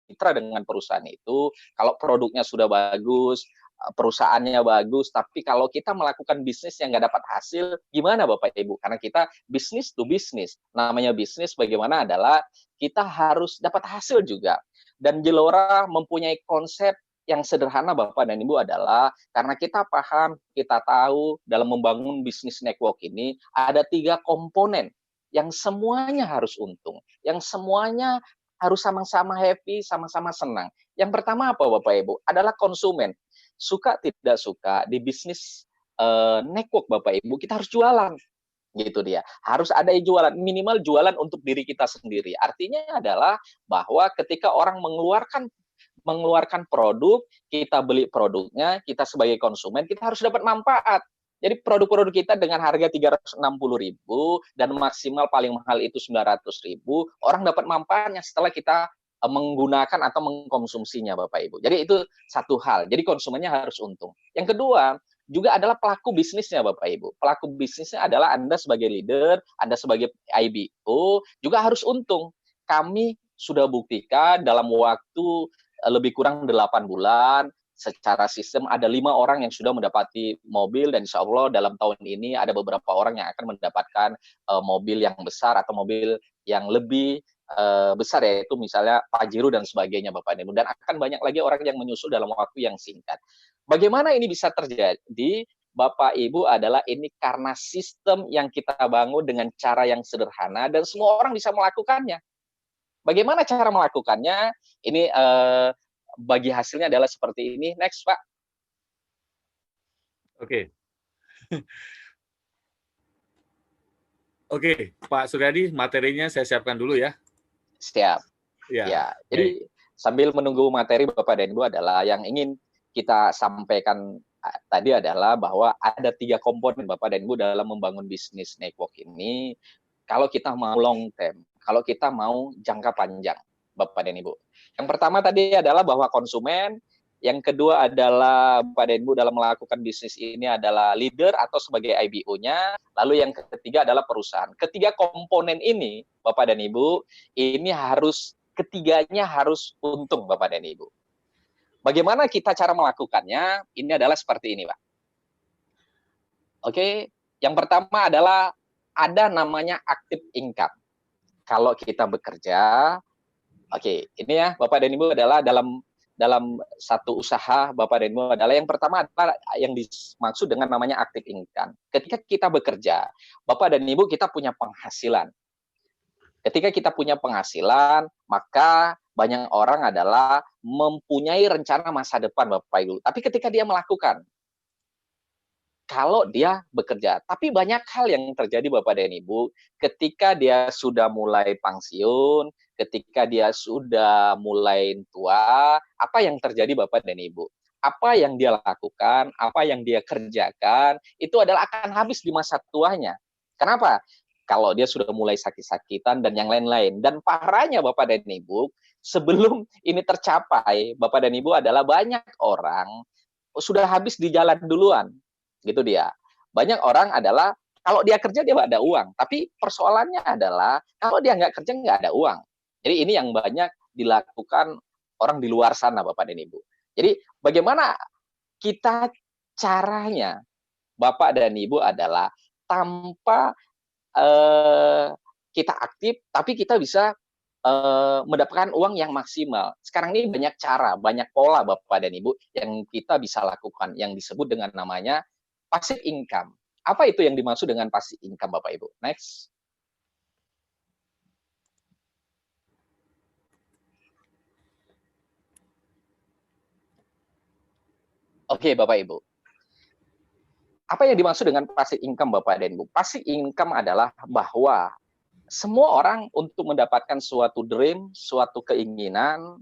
mitra dengan perusahaan itu, kalau produknya sudah bagus, perusahaannya bagus, tapi kalau kita melakukan bisnis yang nggak dapat hasil, gimana Bapak Ibu? Karena kita bisnis to bisnis. Namanya bisnis bagaimana adalah kita harus dapat hasil juga. Dan Gelora mempunyai konsep yang sederhana Bapak dan Ibu adalah karena kita paham, kita tahu dalam membangun bisnis network ini ada 3 komponen yang semuanya harus untung, yang semuanya harus sama-sama happy, sama-sama senang. Yang pertama apa Bapak Ibu? Adalah konsumen. Suka tidak suka di bisnis network Bapak Ibu kita harus jualan gitu dia. Harus ada yang jualan, minimal jualan untuk diri kita sendiri. Artinya adalah bahwa ketika orang mengeluarkan mengeluarkan produk, kita beli produknya, kita sebagai konsumen, kita harus dapat manfaat. Jadi produk-produk kita dengan harga 360.000 dan maksimal paling mahal itu 900.000, orang dapat manfaatnya setelah kita menggunakan atau mengkonsumsinya Bapak Ibu. Jadi itu satu hal. Jadi konsumennya harus untung. Yang kedua, juga adalah pelaku bisnisnya Bapak Ibu. Pelaku bisnisnya adalah Anda sebagai leader, Anda sebagai IBO juga harus untung. Kami sudah buktikan dalam waktu lebih kurang 8 bulan secara sistem ada 5 orang yang sudah mendapati mobil dan insya Allah dalam tahun ini ada beberapa orang yang akan mendapatkan mobil yang besar atau mobil yang lebih besar yaitu misalnya Pajero dan sebagainya Bapak Ibu dan akan banyak lagi orang yang menyusul dalam waktu yang singkat. Bagaimana ini bisa terjadi? Bapak Ibu adalah ini karena sistem yang kita bangun dengan cara yang sederhana dan semua orang bisa melakukannya. Bagaimana cara melakukannya? Ini bagi hasilnya adalah seperti ini. Next, Pak. Oke. Oke, Pak Suryadi, materinya saya siapkan dulu ya. Siap. Ya. Jadi sambil menunggu materi Bapak dan Ibu adalah yang ingin kita sampaikan tadi adalah bahwa ada 3 komponen Bapak dan Ibu dalam membangun bisnis network ini. Kalau kita mau long term, kalau kita mau jangka panjang, Bapak dan Ibu. Yang pertama tadi adalah bahwa konsumen, yang kedua adalah Bapak dan Ibu dalam melakukan bisnis ini adalah leader atau sebagai IBO-nya, lalu yang ketiga adalah perusahaan. Ketiga komponen ini, Bapak dan Ibu, ini ketiganya harus untung, Bapak dan Ibu. Bagaimana kita cara melakukannya? Ini adalah seperti ini, Pak. Oke, yang pertama adalah ada namanya active income. Kalau kita bekerja, oke, ini ya Bapak dan Ibu adalah dalam satu usaha Bapak dan Ibu adalah yang pertama adalah yang dimaksud dengan namanya active income. Ketika kita bekerja, Bapak dan Ibu kita punya penghasilan. Ketika kita punya penghasilan, maka banyak orang adalah mempunyai rencana masa depan Bapak Ibu. Tapi ketika dia melakukan kalau dia bekerja. Tapi banyak hal yang terjadi Bapak dan Ibu, ketika dia sudah mulai pensiun, ketika dia sudah mulai tua, apa yang terjadi Bapak dan Ibu? Apa yang dia lakukan, apa yang dia kerjakan, itu adalah akan habis di masa tuanya. Kenapa? Kalau dia sudah mulai sakit-sakitan dan yang lain-lain. Dan parahnya Bapak dan Ibu, sebelum ini tercapai, Bapak dan Ibu adalah banyak orang sudah habis di jalan duluan gitu dia. Banyak orang adalah kalau dia kerja dia ada uang, tapi persoalannya adalah kalau dia nggak kerja nggak ada uang. Jadi ini yang banyak dilakukan orang di luar sana Bapak dan Ibu. Jadi bagaimana kita caranya Bapak dan Ibu adalah tanpa kita aktif, tapi kita bisa mendapatkan uang yang maksimal. Sekarang ini banyak cara, banyak pola Bapak dan Ibu yang kita bisa lakukan, yang disebut dengan namanya passive income. Apa itu yang dimaksud dengan passive income Bapak Ibu? Next. Oke, Bapak Ibu. Apa yang dimaksud dengan passive income Bapak dan Ibu? Passive income adalah bahwa semua orang untuk mendapatkan suatu dream, suatu keinginan,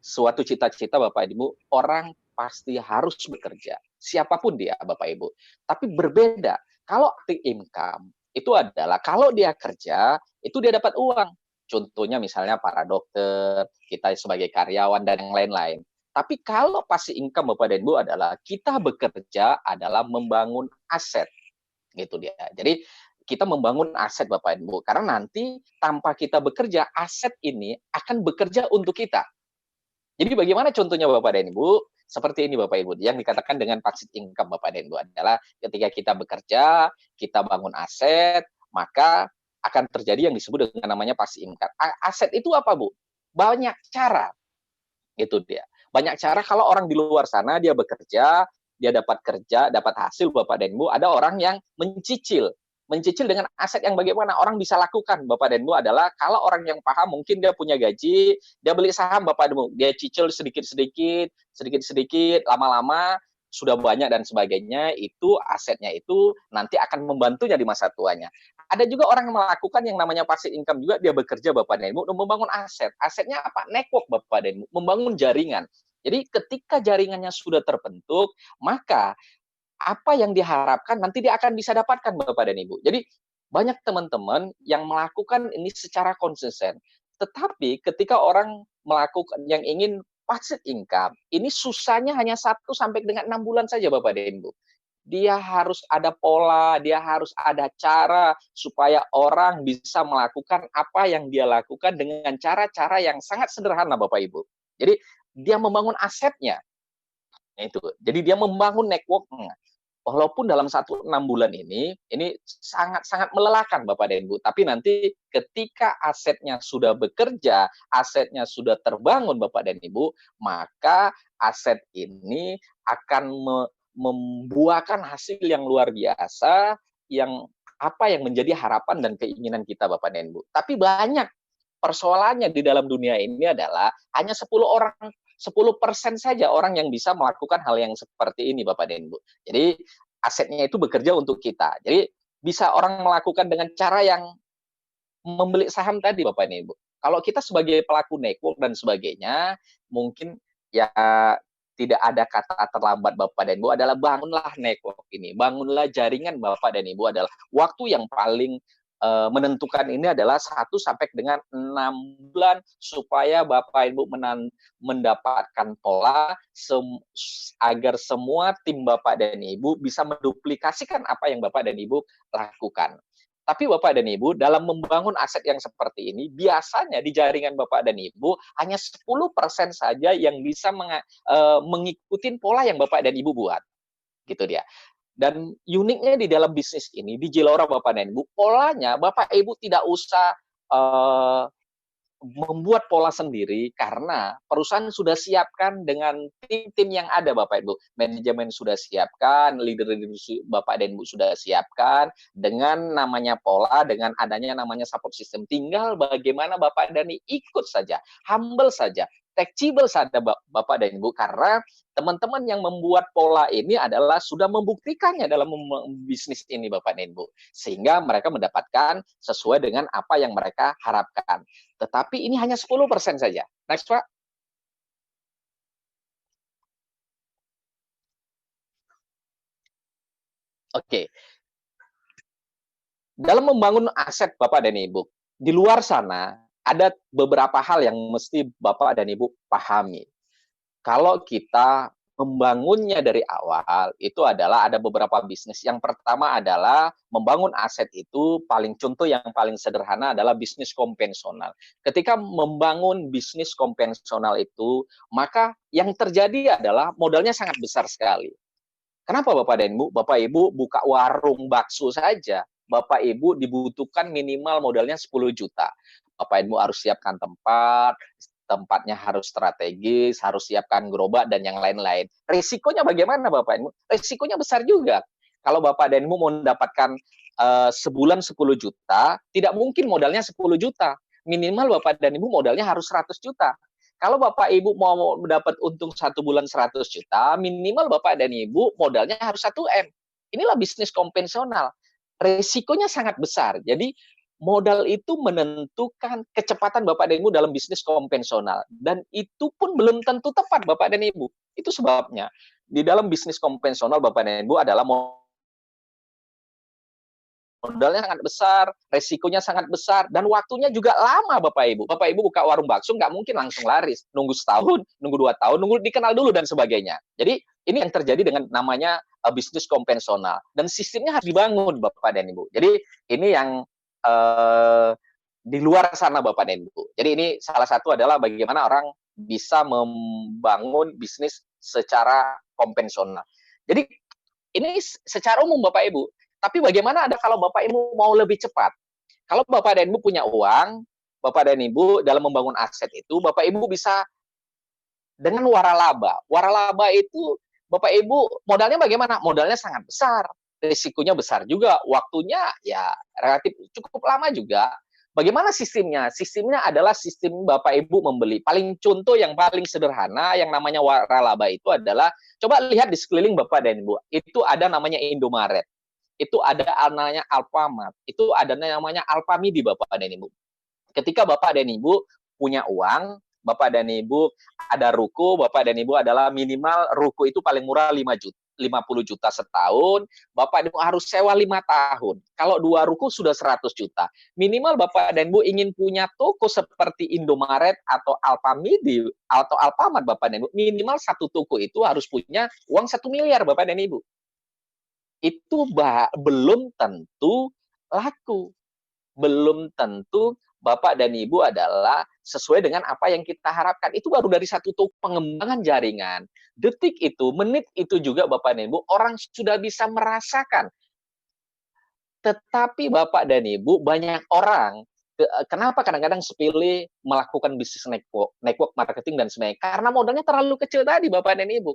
suatu cita-cita Bapak Ibu, orang pasti harus bekerja. Siapapun dia Bapak Ibu. Tapi berbeda. Kalau active income itu adalah kalau dia kerja, itu dia dapat uang. Contohnya misalnya para dokter, kita sebagai karyawan dan yang lain-lain. Tapi kalau passive income Bapak dan Ibu adalah kita bekerja adalah membangun aset. Gitu dia. Jadi kita membangun aset Bapak dan Ibu karena nanti tanpa kita bekerja aset ini akan bekerja untuk kita. Jadi bagaimana contohnya Bapak dan Ibu? Seperti ini Bapak Ibu, yang dikatakan dengan passive income Bapak dan Ibu adalah ketika kita bekerja, kita bangun aset, maka akan terjadi yang disebut dengan namanya passive income. Aset itu apa Bu? Banyak cara, itu dia. Banyak cara kalau orang di luar sana dia bekerja, dia dapat kerja, dapat hasil Bapak dan Ibu, ada orang yang mencicil. Mencicil dengan aset yang bagaimana orang bisa lakukan Bapak dan Ibu adalah kalau orang yang paham mungkin dia punya gaji, dia beli saham Bapak dan Ibu, dia cicil sedikit-sedikit, sedikit-sedikit, lama-lama sudah banyak dan sebagainya, itu asetnya itu nanti akan membantunya di masa tuanya. Ada juga orang yang melakukan yang namanya passive income juga, dia bekerja Bapak dan Ibu, untuk membangun aset. Asetnya apa? Network Bapak dan Ibu, membangun jaringan. Jadi ketika jaringannya sudah terbentuk, maka apa yang diharapkan nanti dia akan bisa dapatkan Bapak dan Ibu. Jadi banyak teman-teman yang melakukan ini secara konsisten. Tetapi ketika orang melakukan yang ingin passive income, ini susahnya hanya 1 sampai dengan 6 bulan saja Bapak dan Ibu. Dia harus ada pola, dia harus ada cara supaya orang bisa melakukan apa yang dia lakukan dengan cara-cara yang sangat sederhana Bapak Ibu. Jadi dia membangun asetnya, itu. Jadi dia membangun network-nya. Walaupun dalam 1 6 bulan ini sangat-sangat melelahkan Bapak dan Ibu. Tapi nanti ketika asetnya sudah bekerja, asetnya sudah terbangun Bapak dan Ibu, maka aset ini akan membuahkan hasil yang luar biasa, yang apa yang menjadi harapan dan keinginan kita Bapak dan Ibu. Tapi banyak persoalannya di dalam dunia ini adalah hanya 10% saja orang yang bisa melakukan hal yang seperti ini Bapak dan Ibu. Jadi asetnya itu bekerja untuk kita. Jadi bisa orang melakukan dengan cara yang membeli saham tadi Bapak dan Ibu. Kalau kita sebagai pelaku network dan sebagainya, mungkin ya tidak ada kata terlambat Bapak dan Ibu, adalah bangunlah network ini, bangunlah jaringan Bapak dan Ibu, adalah waktu yang paling menentukan ini adalah 1 sampai dengan 6 bulan supaya Bapak Ibu mendapatkan pola agar semua tim Bapak dan Ibu bisa menduplikasikan apa yang Bapak dan Ibu lakukan. Tapi Bapak dan Ibu, dalam membangun aset yang seperti ini, biasanya di jaringan Bapak dan Ibu, hanya 10% saja yang bisa mengikuti pola yang Bapak dan Ibu buat. Gitu dia. Dan uniknya di dalam bisnis ini, di Zalora Bapak dan Ibu, polanya Bapak Ibu tidak usah membuat pola sendiri karena perusahaan sudah siapkan dengan tim-tim yang ada Bapak Ibu. Manajemen sudah siapkan, leader-leader Bapak dan Ibu sudah siapkan dengan namanya pola, dengan adanya namanya support system. Tinggal bagaimana Bapak dan Ibu ikut saja, humble saja, teachable saja Bapak dan Ibu, karena teman-teman yang membuat pola ini adalah sudah membuktikannya dalam bisnis ini Bapak dan Ibu. Sehingga mereka mendapatkan sesuai dengan apa yang mereka harapkan. Tetapi ini hanya 10% saja. Next, Pak. Oke. Dalam membangun aset Bapak dan Ibu, di luar sana ada beberapa hal yang mesti Bapak dan Ibu pahami. Kalau kita membangunnya dari awal, itu adalah ada beberapa bisnis. Yang pertama adalah membangun aset itu, contoh yang paling sederhana adalah bisnis konvensional. Ketika membangun bisnis konvensional itu, maka yang terjadi adalah modalnya sangat besar sekali. Kenapa Bapak dan Ibu? Bapak Ibu buka warung bakso saja, Bapak Ibu dibutuhkan minimal modalnya 10 juta. Bapak Ibu harus siapkan tempat, tempatnya harus strategis, harus siapkan gerobak dan yang lain-lain. Risikonya bagaimana Bapak Ibu? Risikonya besar juga. Kalau Bapak dan Ibu mau mendapatkan sebulan 10 juta, tidak mungkin modalnya 10 juta. Minimal Bapak dan Ibu modalnya harus 100 juta. Kalau Bapak Ibu mau mendapat untung 1 bulan 100 juta, minimal Bapak dan Ibu modalnya harus 1 M. Inilah bisnis konvensional. Risikonya sangat besar. Jadi modal itu menentukan kecepatan Bapak dan Ibu dalam bisnis konvensional. Dan itu pun belum tentu tepat Bapak dan Ibu. Itu sebabnya di dalam bisnis konvensional Bapak dan Ibu adalah modalnya sangat besar, resikonya sangat besar, dan waktunya juga lama Bapak Ibu. Bapak Ibu buka warung bakso nggak mungkin langsung laris. Nunggu setahun, nunggu 2 tahun, nunggu dikenal dulu dan sebagainya. Jadi ini yang terjadi dengan namanya bisnis konvensional. Dan sistemnya harus dibangun Bapak dan Ibu. Jadi ini yang di luar sana Bapak dan Ibu. Jadi ini salah satu adalah bagaimana orang bisa membangun bisnis secara konvensional. Jadi ini secara umum Bapak Ibu. Tapi bagaimana ada kalau Bapak Ibu mau lebih cepat? Kalau Bapak dan Ibu punya uang, Bapak dan Ibu dalam membangun aset itu, Bapak Ibu bisa dengan waralaba. Waralaba itu Bapak Ibu modalnya bagaimana? Modalnya sangat besar, risikonya besar juga, waktunya ya relatif cukup lama juga. Bagaimana sistemnya? Sistemnya adalah sistem Bapak Ibu membeli. Paling contoh yang paling sederhana yang namanya waralaba itu adalah coba lihat di sekeliling Bapak dan Ibu. Itu ada namanya Indomaret. Itu ada namanya Alfamart. Itu ada namanya Alfamidi Bapak dan Ibu. Ketika Bapak dan Ibu punya uang, Bapak dan Ibu ada ruko, Bapak dan Ibu adalah minimal ruko itu paling murah 5 juta. 50 juta setahun, Bapak dan Ibu harus sewa 5 tahun. Kalau 2 ruko sudah 100 juta. Minimal Bapak dan Ibu ingin punya toko seperti Indomaret atau Alfamidi atau Alfamart Bapak dan Ibu, minimal satu toko itu harus punya uang 1 miliar Bapak dan Ibu. Itu belum tentu laku. Belum tentu Bapak dan Ibu adalah sesuai dengan apa yang kita harapkan. Itu baru dari satu pengembangan jaringan. Detik itu, menit itu juga Bapak dan Ibu, orang sudah bisa merasakan. Tetapi Bapak dan Ibu, banyak orang, kenapa kadang-kadang sepilih melakukan bisnis network marketing dan sebagainya? Karena modalnya terlalu kecil tadi Bapak dan Ibu.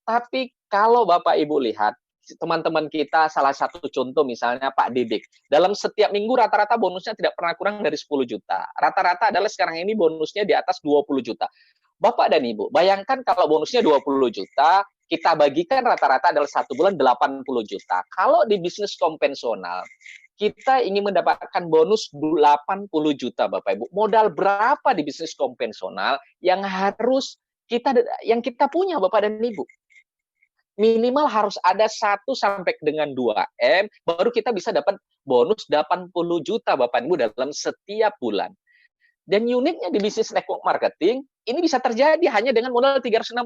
Tapi kalau Bapak Ibu lihat, teman-teman kita salah satu contoh misalnya Pak Didik. Dalam setiap minggu rata-rata bonusnya tidak pernah kurang dari 10 juta. Rata-rata adalah sekarang ini bonusnya di atas 20 juta. Bapak dan Ibu, bayangkan kalau bonusnya 20 juta, kita bagikan rata-rata adalah satu bulan 80 juta. Kalau di bisnis konvensional, kita ingin mendapatkan bonus 80 juta Bapak Ibu. Modal berapa di bisnis konvensional yang harus yang kita punya Bapak dan Ibu? Minimal harus ada 1 sampai dengan 2 M, baru kita bisa dapat bonus 80 juta Bapak Ibu dalam setiap bulan. Dan uniknya di bisnis network marketing, ini bisa terjadi hanya dengan modal 360.000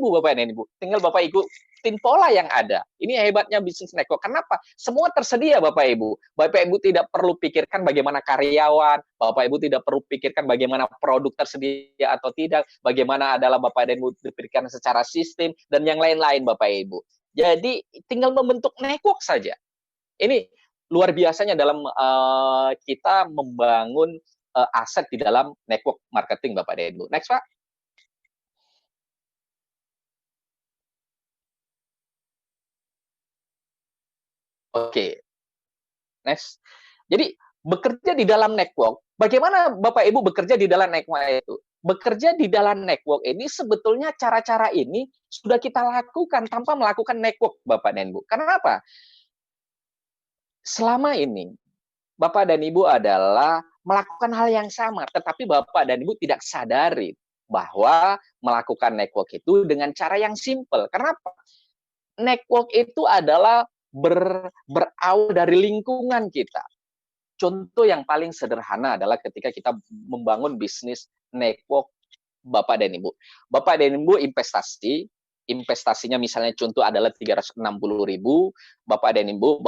Bapak dan Ibu. Tinggal Bapak Ibu tin pola yang ada. Ini hebatnya bisnis network. Kenapa? Semua tersedia Bapak Ibu. Bapak Ibu tidak perlu pikirkan bagaimana karyawan, Bapak Ibu tidak perlu pikirkan bagaimana produk tersedia atau tidak, bagaimana adalah Bapak dan Ibu dipikirkan secara sistem, dan yang lain-lain Bapak Ibu. Jadi tinggal membentuk network saja. Ini luar biasanya dalam kita membangun aset di dalam network marketing Bapak dan Ibu. Next Pak. Oke. Next. Jadi bekerja di dalam network, bagaimana Bapak Ibu bekerja di dalam network itu? Bekerja di dalam network ini sebetulnya cara-cara ini sudah kita lakukan tanpa melakukan network Bapak dan Ibu. Kenapa? Selama ini Bapak dan Ibu adalah melakukan hal yang sama, tetapi Bapak dan Ibu tidak sadari bahwa melakukan network itu dengan cara yang simple. Kenapa? Network itu adalah berawal dari lingkungan kita. Contoh yang paling sederhana adalah ketika kita membangun bisnis network Bapak dan Ibu. Bapak dan Ibu investasinya misalnya contoh adalah 360.000, Bapak dan Ibu,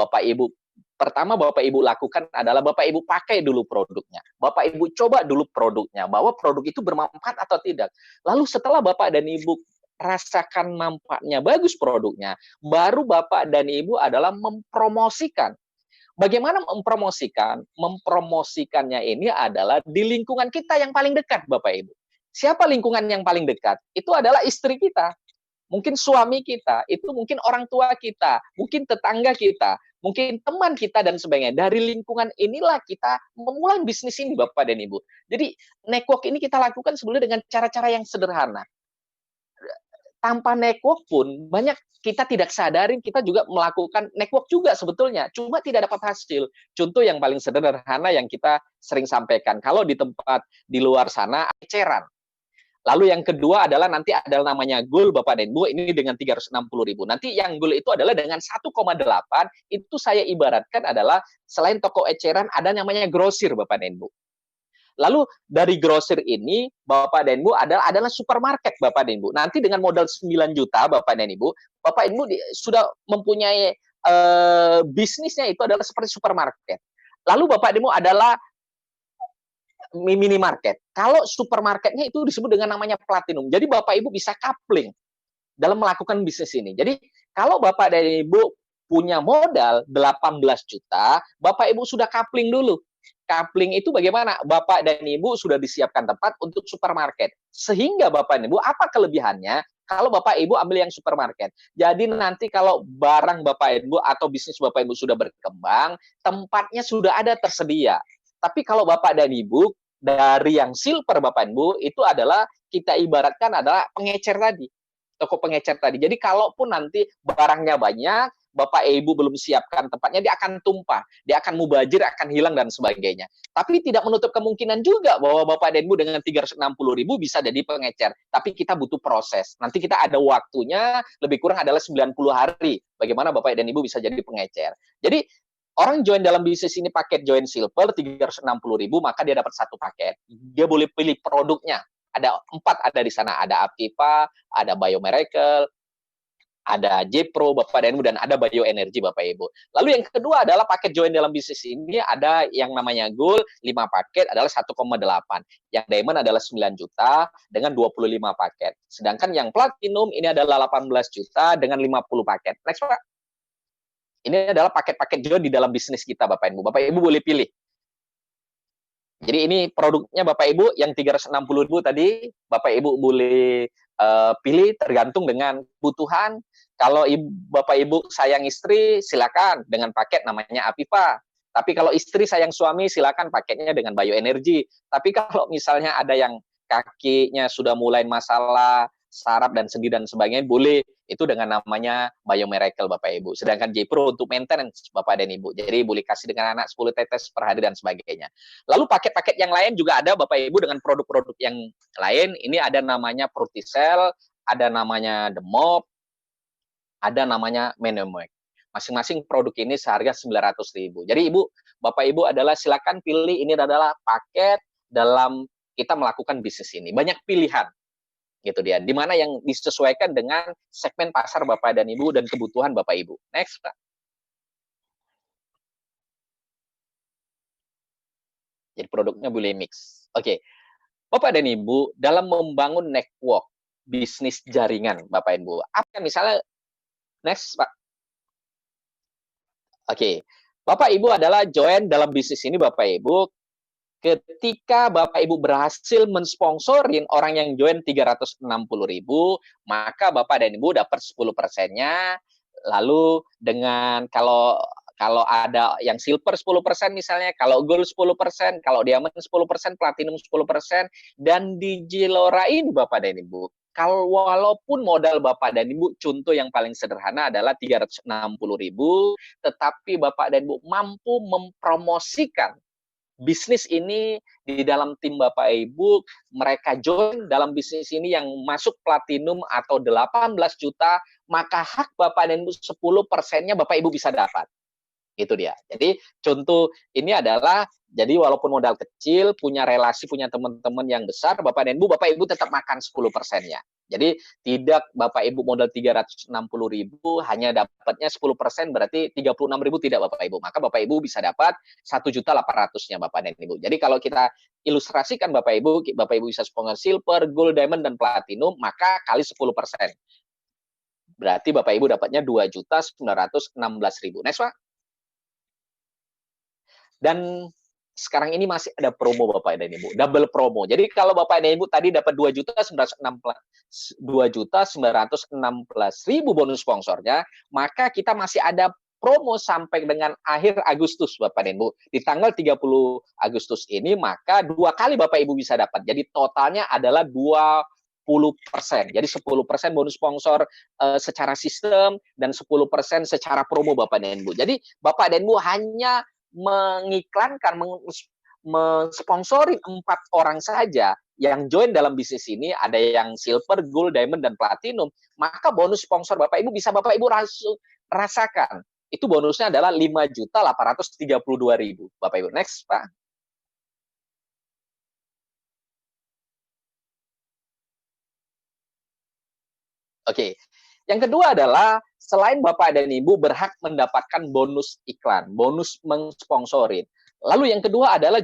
pertama Bapak Ibu lakukan adalah Bapak Ibu pakai dulu produknya. Bapak Ibu coba dulu produknya, bahwa produk itu bermanfaat atau tidak. Lalu setelah Bapak dan Ibu rasakan manfaatnya, bagus produknya, baru Bapak dan Ibu adalah mempromosikan. Bagaimana mempromosikan? Mempromosikannya ini adalah di lingkungan kita yang paling dekat, Bapak Ibu. Siapa lingkungan yang paling dekat? Itu adalah istri kita. Mungkin suami kita, itu mungkin orang tua kita, mungkin tetangga kita, mungkin teman kita dan sebagainya. Dari lingkungan inilah kita memulai bisnis ini Bapak dan Ibu. Jadi network ini kita lakukan sebetulnya dengan cara-cara yang sederhana. Tanpa network pun banyak kita tidak sadarin kita juga melakukan network juga sebetulnya, cuma tidak dapat hasil. Contoh yang paling sederhana yang kita sering sampaikan, kalau di tempat di luar sana eceran. Lalu yang kedua adalah nanti adalah namanya goal Bapak dan Ibu, ini dengan 360.000. Nanti yang goal itu adalah dengan 1,8, itu saya ibaratkan adalah selain toko eceran ada namanya grosir Bapak dan Ibu. Lalu dari grosir ini Bapak dan Ibu adalah supermarket Bapak dan Ibu. Nanti dengan modal 9 juta Bapak dan Ibu, Bapak dan Ibu sudah mempunyai bisnisnya itu adalah seperti supermarket. Lalu Bapak dan Ibu adalah minimarket. Kalau supermarketnya itu disebut dengan namanya platinum. Jadi Bapak Ibu bisa coupling dalam melakukan bisnis ini. Jadi kalau Bapak dan Ibu punya modal 18 juta, Bapak Ibu sudah coupling dulu. Coupling itu bagaimana? Bapak dan Ibu sudah disiapkan tempat untuk supermarket. Sehingga Bapak dan Ibu, apa kelebihannya? Kalau Bapak Ibu ambil yang supermarket. Jadi nanti kalau barang Bapak Ibu atau bisnis Bapak Ibu sudah berkembang, tempatnya sudah ada tersedia. Tapi kalau Bapak dan Ibu dari yang silver Bapak Ibu itu adalah kita ibaratkan adalah pengecer tadi. Toko pengecer tadi. Jadi kalaupun nanti barangnya banyak, Bapak Ibu belum siapkan tempatnya, dia akan tumpah, dia akan mubazir, akan hilang dan sebagainya. Tapi tidak menutup kemungkinan juga bahwa Bapak dan Ibu dengan 360.000 bisa jadi pengecer. Tapi kita butuh proses. Nanti kita ada waktunya, lebih kurang adalah 90 hari. Bagaimana Bapak dan Ibu bisa jadi pengecer. Jadi orang join dalam bisnis ini paket join silver 360.000, maka dia dapat satu paket. Dia boleh pilih produknya. Ada 4 ada di sana. Ada Aptiva, ada Biomiracle, ada J-Pro Bapak dan Ibu, dan ada Bioenergy Bapak Ibu. Lalu yang kedua adalah paket join dalam bisnis ini ada yang namanya Gold, 5 paket adalah 1,8. Yang Diamond adalah 9 juta dengan 25 paket. Sedangkan yang Platinum ini adalah 18 juta dengan 50 paket. Next Pak. Ini adalah paket-paket join di dalam bisnis kita Bapak Ibu. Bapak Ibu boleh pilih. Jadi ini produknya Bapak Ibu yang 360.000 tadi, Bapak Ibu boleh pilih tergantung dengan kebutuhan. Kalau Bapak Ibu sayang istri, silakan dengan paket namanya Aptiva. Tapi kalau istri sayang suami, silakan paketnya dengan Bioenergy. Tapi kalau misalnya ada yang kakinya sudah mulai masalah saraf dan sendi dan sebagainya, boleh itu dengan namanya Biomiracle Bapak Ibu. Sedangkan J-Pro untuk maintenance Bapak dan Ibu. Jadi boleh kasih dengan anak 10 tetes per hari dan sebagainya. Lalu paket-paket yang lain juga ada Bapak Ibu dengan produk-produk yang lain. Ini ada namanya Fruticell, ada namanya The Mop, ada namanya Menemek. Masing-masing produk ini seharga 900.000. Jadi Ibu, Bapak Ibu adalah silakan pilih, ini adalah paket dalam kita melakukan bisnis ini. Banyak pilihan gitu dia. Di mana yang disesuaikan dengan segmen pasar Bapak dan Ibu dan kebutuhan Bapak Ibu. Next, Pak. Jadi produknya boleh mix. Oke. Bapak dan Ibu, dalam membangun network bisnis jaringan Bapak Ibu, apa misalnya next, Pak. Oke. Bapak Ibu adalah join dalam bisnis ini Bapak Ibu. Ketika Bapak Ibu berhasil mensponsorin orang yang join 360.000, maka Bapak dan Ibu dapat 10%-nya. Lalu dengan kalau ada yang silver 10% misalnya, kalau gold 10%, kalau diamond 10%, platinum 10%, dan di Zilora ini Bapak dan Ibu, kalau walaupun modal Bapak dan Ibu, contoh yang paling sederhana adalah 360.000, tetapi Bapak dan Ibu mampu mempromosikan bisnis ini di dalam tim Bapak Ibu, mereka join dalam bisnis ini yang masuk platinum atau 18 juta, maka hak Bapak dan Ibu 10%-nya Bapak Ibu bisa dapat. Itu dia. Jadi contoh ini adalah, jadi walaupun modal kecil, punya relasi, punya teman-teman yang besar, Bapak dan Ibu tetap makan 10%-nya. Jadi tidak Bapak Ibu modal 360.000 hanya dapatnya 10%, berarti 36.000 tidak Bapak Ibu. Maka Bapak Ibu bisa dapat 1.800.000-nya Bapak dan Ibu. Jadi kalau kita ilustrasikan Bapak Ibu bisa sponsor silver, gold, diamond, dan platinum, maka kali 10%. Berarti Bapak Ibu dapatnya 2.916.000. Next, Pak. Dan sekarang ini masih ada promo Bapak dan Ibu, double promo. Jadi kalau Bapak dan Ibu tadi dapat 2.916.000 bonus sponsornya, maka kita masih ada promo sampai dengan akhir Agustus Bapak dan Ibu. Di tanggal 30 Agustus ini, maka 2 kali Bapak Ibu bisa dapat. Jadi totalnya adalah 20%. Jadi 10% bonus sponsor secara sistem dan 10% secara promo Bapak dan Ibu. Jadi Bapak dan Ibu hanya mengiklankan, mensponsori 4 orang saja yang join dalam bisnis ini, ada yang silver, gold, diamond, dan platinum, maka bonus sponsor Bapak Ibu bisa Bapak Ibu rasakan. Itu bonusnya adalah 5.832.000. Bapak Ibu, next, Pak. Oke. Yang kedua adalah selain Bapak dan Ibu berhak mendapatkan bonus iklan, bonus mensponsorin. Lalu yang kedua adalah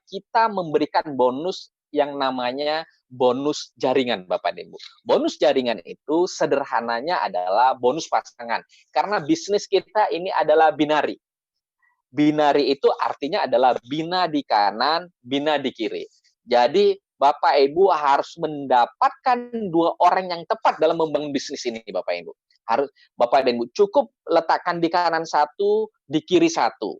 kita memberikan bonus yang namanya bonus jaringan, Bapak dan Ibu. Bonus jaringan itu sederhananya adalah bonus pasangan. Karena bisnis kita ini adalah binari. Binari itu artinya adalah bina di kanan, bina di kiri. Jadi Bapak Ibu harus mendapatkan dua orang yang tepat dalam membangun bisnis ini, Bapak Ibu. Harus Bapak dan Ibu cukup letakkan di kanan satu, di kiri satu.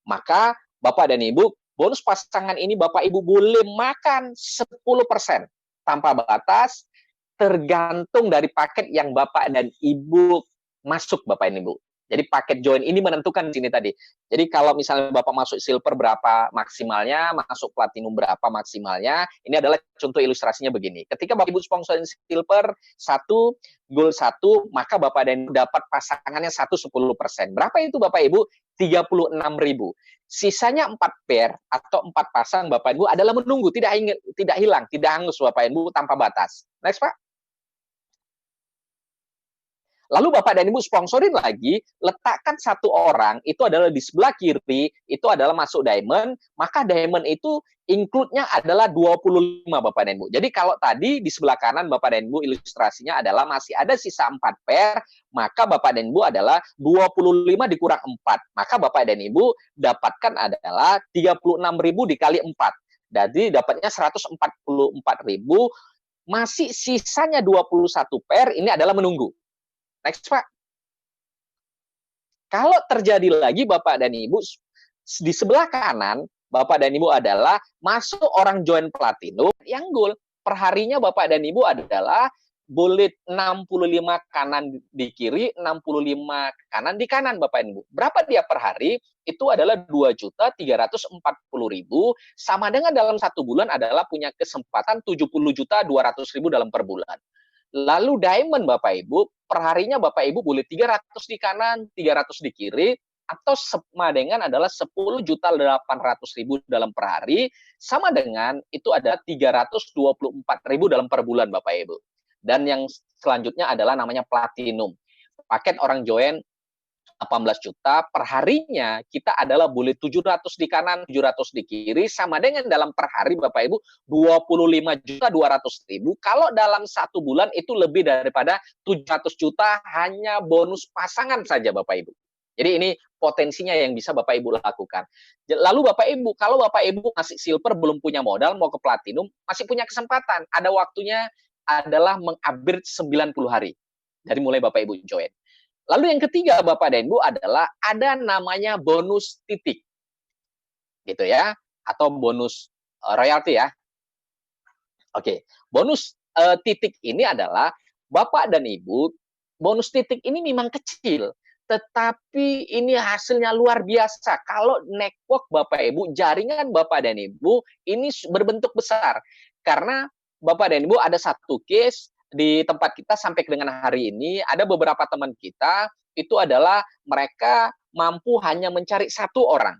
Maka Bapak dan Ibu, bonus pasangan ini Bapak Ibu boleh makan 10% tanpa batas, tergantung dari paket yang Bapak dan Ibu masuk, Bapak dan Ibu. Jadi paket join ini menentukan di sini tadi. Jadi kalau misalnya Bapak masuk silver berapa maksimalnya, masuk platinum berapa maksimalnya, ini adalah contoh ilustrasinya begini. Ketika Bapak Ibu sponsorin silver 1, gold 1, maka Bapak dan Ibu dapat pasangannya 10%. Berapa itu Bapak Ibu? 36.000. Sisanya 4 pair atau 4 pasang Bapak Ibu adalah menunggu, tidak hilang, tidak hangus Bapak Ibu tanpa batas. Next Pak. Lalu Bapak dan Ibu sponsorin lagi, letakkan satu orang, itu adalah di sebelah kiri, itu adalah masuk diamond, maka diamond itu include-nya adalah 25 Bapak dan Ibu. Jadi kalau tadi di sebelah kanan Bapak dan Ibu ilustrasinya adalah masih ada sisa 4 pair, maka Bapak dan Ibu adalah 25 dikurang 4. Maka Bapak dan Ibu dapatkan adalah 36.000 dikali 4. Jadi dapatnya 144.000, masih sisanya 21 pair, ini adalah menunggu. Next, Pak. Kalau terjadi lagi Bapak dan Ibu, di sebelah kanan, Bapak dan Ibu adalah masuk orang join platinum yang gold. Perharinya Bapak dan Ibu adalah boleh 65 kanan di kiri, 65 kanan di kanan Bapak dan Ibu. Berapa dia per hari? Itu adalah 2.340.000, sama dengan dalam 1 bulan adalah punya kesempatan 70.200.000 dalam per bulan. Lalu diamond Bapak Ibu, perharinya Bapak Ibu boleh 300 di kanan, 300 di kiri, atau sama dengan adalah 10.800.000 dalam per hari, sama dengan itu ada 324.000 dalam per bulan Bapak Ibu. Dan yang selanjutnya adalah namanya platinum. Paket orang join 18 juta, perharinya kita adalah boleh 700 di kanan, 700 di kiri, sama dengan dalam per hari Bapak Ibu 25.200.000. Kalau dalam 1 bulan itu lebih daripada 700 juta hanya bonus pasangan saja Bapak Ibu. Jadi ini potensinya yang bisa Bapak Ibu lakukan. Lalu Bapak Ibu, kalau Bapak Ibu masih silver belum punya modal, mau ke platinum, masih punya kesempatan. Ada waktunya adalah mengupgrade 90 hari. Dari mulai Bapak Ibu join. Lalu yang ketiga Bapak dan Ibu adalah ada namanya bonus titik. Gitu ya, atau bonus royalti ya. Oke, bonus titik ini adalah Bapak dan Ibu, bonus titik ini memang kecil, tetapi ini hasilnya luar biasa. Kalau network Bapak Ibu, jaringan Bapak dan Ibu ini berbentuk besar. Karena Bapak dan Ibu ada satu case di tempat kita sampai dengan hari ini, ada beberapa teman kita, itu adalah mereka mampu hanya mencari satu orang.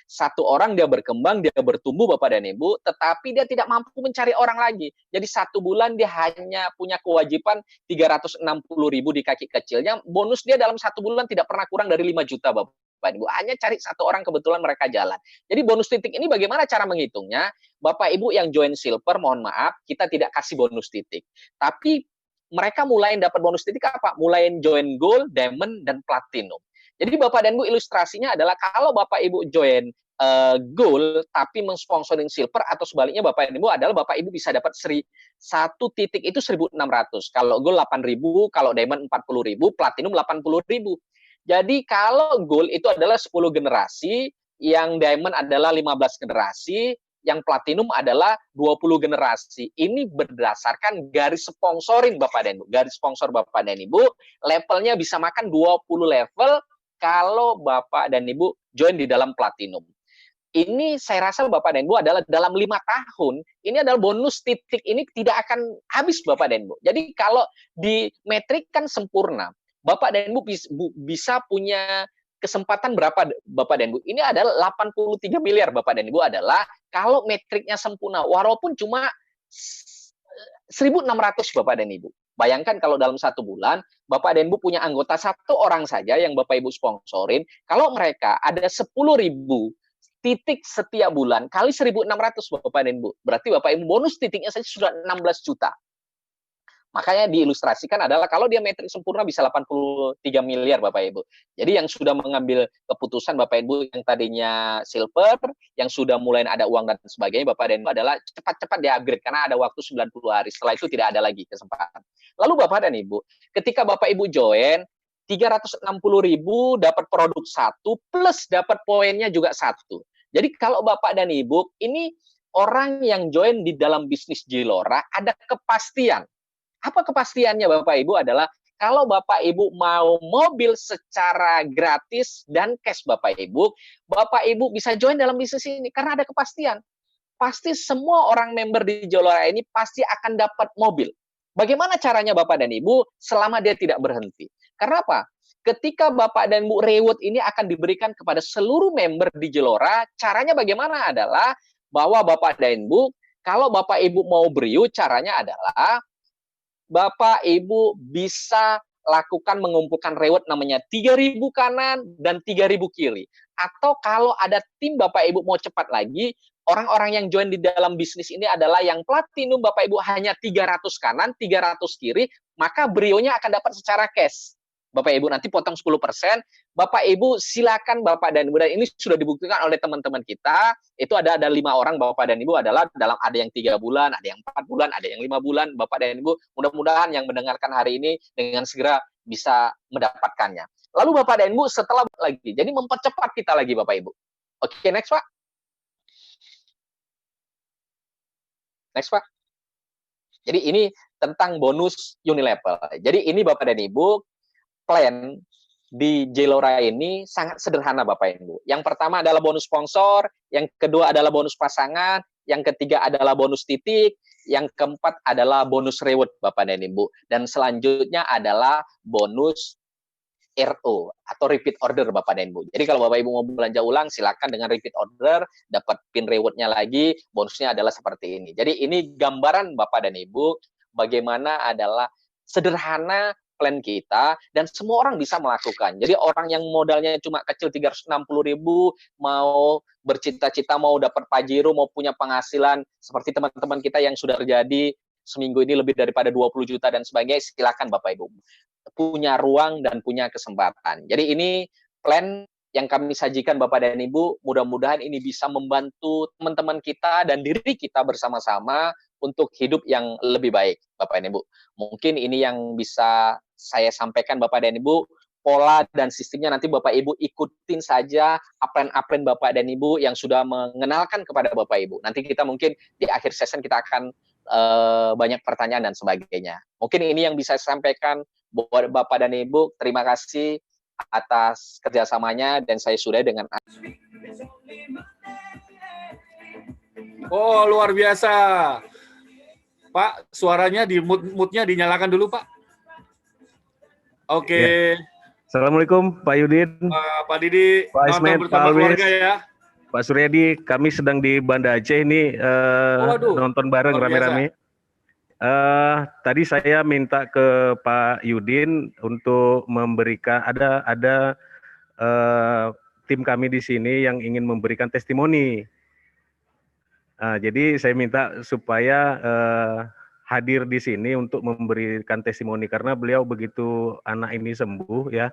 Satu orang dia berkembang, dia bertumbuh Bapak dan Ibu, tetapi dia tidak mampu mencari orang lagi. Jadi 1 bulan dia hanya punya kewajiban 360.000 di kaki kecilnya, bonus dia dalam 1 bulan tidak pernah kurang dari 5 juta Bapak Ibu. Hanya cari satu orang kebetulan mereka jalan. Jadi bonus titik ini bagaimana cara menghitungnya? Bapak Ibu yang join silver, mohon maaf, kita tidak kasih bonus titik. Tapi mereka mulai dapat bonus titik apa? Mulai join gold, diamond, dan platinum. Jadi Bapak dan Ibu ilustrasinya adalah kalau Bapak Ibu join gold tapi mensponsoring silver atau sebaliknya Bapak dan Ibu adalah Bapak Ibu bisa dapat 1 titik itu 1.600. Kalau gold 8.000, kalau diamond 40.000, platinum 80.000. Jadi kalau gold itu adalah 10 generasi, yang diamond adalah 15 generasi, yang platinum adalah 20 generasi. Ini berdasarkan garis sponsoring Bapak dan Ibu. Garis sponsor Bapak dan Ibu, levelnya bisa makan 20 level kalau Bapak dan Ibu join di dalam platinum. Ini saya rasa Bapak dan Ibu adalah dalam 5 tahun, ini adalah bonus titik ini tidak akan habis Bapak dan Ibu. Jadi kalau dimetrikkan sempurna, Bapak dan Ibu bisa punya kesempatan berapa Bapak dan Ibu? Ini adalah 83 miliar Bapak dan Ibu adalah kalau metriknya sempurna, walaupun cuma 1.600 Bapak dan Ibu. Bayangkan kalau dalam 1 bulan, Bapak dan Ibu punya anggota 1 orang saja yang Bapak Ibu sponsorin, kalau mereka ada 10.000 titik setiap bulan kali 1.600 Bapak dan Ibu. Berarti Bapak Ibu bonus titiknya saja sudah 16 juta. Makanya diilustrasikan adalah kalau dia metrik sempurna bisa 83 miliar Bapak Ibu. Jadi yang sudah mengambil keputusan Bapak Ibu yang tadinya silver, yang sudah mulai ada uang dan sebagainya Bapak dan Ibu adalah cepat-cepat di-upgrade karena ada waktu 90 hari. Setelah itu tidak ada lagi kesempatan. Lalu Bapak dan Ibu, ketika Bapak Ibu join 360.000 dapat produk satu plus dapat poinnya juga satu. Jadi kalau Bapak dan Ibu, ini orang yang join di dalam bisnis Zilora ada kepastian. Apa kepastiannya Bapak Ibu adalah kalau Bapak Ibu mau mobil secara gratis dan cash Bapak Ibu bisa join dalam bisnis ini karena ada kepastian. Pasti semua orang member di Zilora ini pasti akan dapat mobil. Bagaimana caranya Bapak dan Ibu selama dia tidak berhenti? Karena apa? Ketika Bapak dan Ibu reward ini akan diberikan kepada seluruh member di Zilora, caranya bagaimana adalah bahwa Bapak dan Ibu, kalau Bapak Ibu mau beriu, caranya adalah Bapak Ibu bisa lakukan mengumpulkan reward namanya 3.000 kanan dan 3.000 kiri. Atau kalau ada tim Bapak Ibu mau cepat lagi, orang-orang yang join di dalam bisnis ini adalah yang platinum Bapak Ibu hanya 300 kanan, 300 kiri, maka brionya akan dapat secara cash. Bapak Ibu nanti potong 10%, Bapak Ibu silakan Bapak dan Ibu, dan ini sudah dibuktikan oleh teman-teman kita, itu ada 5 orang Bapak dan Ibu adalah dalam ada yang 3 bulan, ada yang 4 bulan, ada yang 5 bulan, Bapak dan Ibu mudah-mudahan yang mendengarkan hari ini dengan segera bisa mendapatkannya. Lalu Bapak dan Ibu setelah lagi, jadi mempercepat kita lagi Bapak Ibu. Oke, next Pak. Next Pak. Jadi ini tentang bonus unilevel. Jadi ini Bapak dan Ibu, plan di Zilora ini sangat sederhana Bapak Ibu. Yang pertama adalah bonus sponsor, yang kedua adalah bonus pasangan, yang ketiga adalah bonus titik, yang keempat adalah bonus reward Bapak dan Ibu. Dan selanjutnya adalah bonus RO atau repeat order Bapak dan Ibu. Jadi kalau Bapak Ibu mau belanja ulang silakan dengan repeat order, dapat pin reward-nya lagi, bonusnya adalah seperti ini. Jadi ini gambaran Bapak dan Ibu bagaimana adalah sederhana plan kita dan semua orang bisa melakukan. Jadi orang yang modalnya cuma kecil 360.000 mau bercita-cita mau dapat Pajero, mau punya penghasilan seperti teman-teman kita yang sudah terjadi seminggu ini lebih daripada 20 juta dan sebagainya, silakan Bapak Ibu. Punya ruang dan punya kesempatan. Jadi ini plan yang kami sajikan Bapak dan Ibu, mudah-mudahan ini bisa membantu teman-teman kita dan diri kita bersama-sama untuk hidup yang lebih baik, Bapak dan Ibu. Mungkin ini yang bisa saya sampaikan Bapak dan Ibu, pola dan sistemnya nanti Bapak Ibu ikutin saja upline Bapak dan Ibu yang sudah mengenalkan kepada Bapak Ibu. Nanti kita mungkin di akhir session kita akan banyak pertanyaan dan sebagainya. Mungkin ini yang bisa saya sampaikan buat Bapak dan Ibu. Terima kasih atas kerjasamanya dan saya sudah dengan. Oh, luar biasa. Pak, suaranya di mute-nya dinyalakan dulu, Pak. Oke. Ya. Assalamualaikum Pak Yudin, Pak Didi, Pak nonton Ismet, bersama Pak keluarga ya. Pak Suryadi, kami sedang di Banda Aceh ini nonton bareng rame-rame. Tadi saya minta ke Pak Yudin untuk memberikan ada tim kami di sini yang ingin memberikan testimoni. Jadi saya minta supaya hadir di sini untuk memberikan testimoni karena beliau begitu anak ini sembuh ya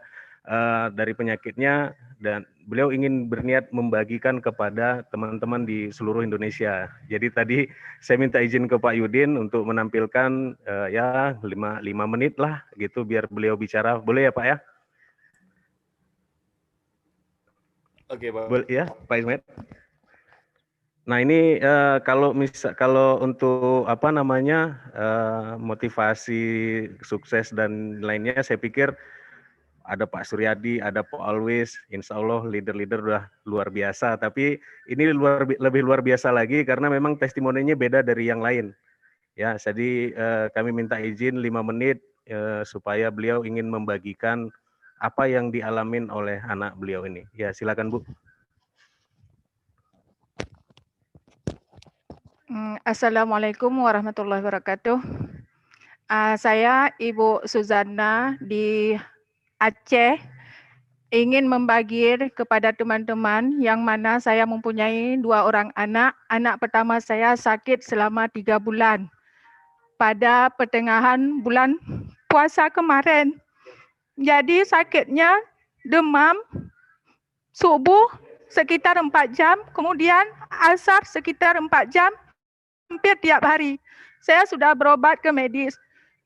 dari penyakitnya dan beliau ingin berniat membagikan kepada teman-teman di seluruh Indonesia. Jadi tadi saya minta izin ke Pak Yudin untuk menampilkan ya 5 menit lah gitu biar beliau bicara. Boleh ya Pak ya? Oke Pak. Boleh ya Pak Ismet? Nah ini kalau untuk apa namanya motivasi sukses dan lainnya, saya pikir ada Pak Suryadi, ada Pak Always, Insya Allah leader-leader udah luar biasa. Tapi ini lebih luar biasa lagi karena memang testimoninya beda dari yang lain. Ya, jadi kami minta izin 5 menit supaya beliau ingin membagikan apa yang dialamin oleh anak beliau ini. Ya silakan Bu. Assalamualaikum warahmatullahi wabarakatuh. Saya Ibu Suzana di Aceh. ingin membagi kepada teman-teman yang mana saya mempunyai 2 orang anak. Anak pertama saya sakit selama 3 bulan. Pada pertengahan bulan puasa kemarin. Jadi sakitnya demam, subuh sekitar 4 jam, kemudian asar sekitar 4 jam, hampir tiap hari. Saya sudah berobat ke medis.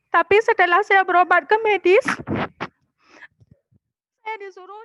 Tapi setelah saya berobat ke medis, saya disuruh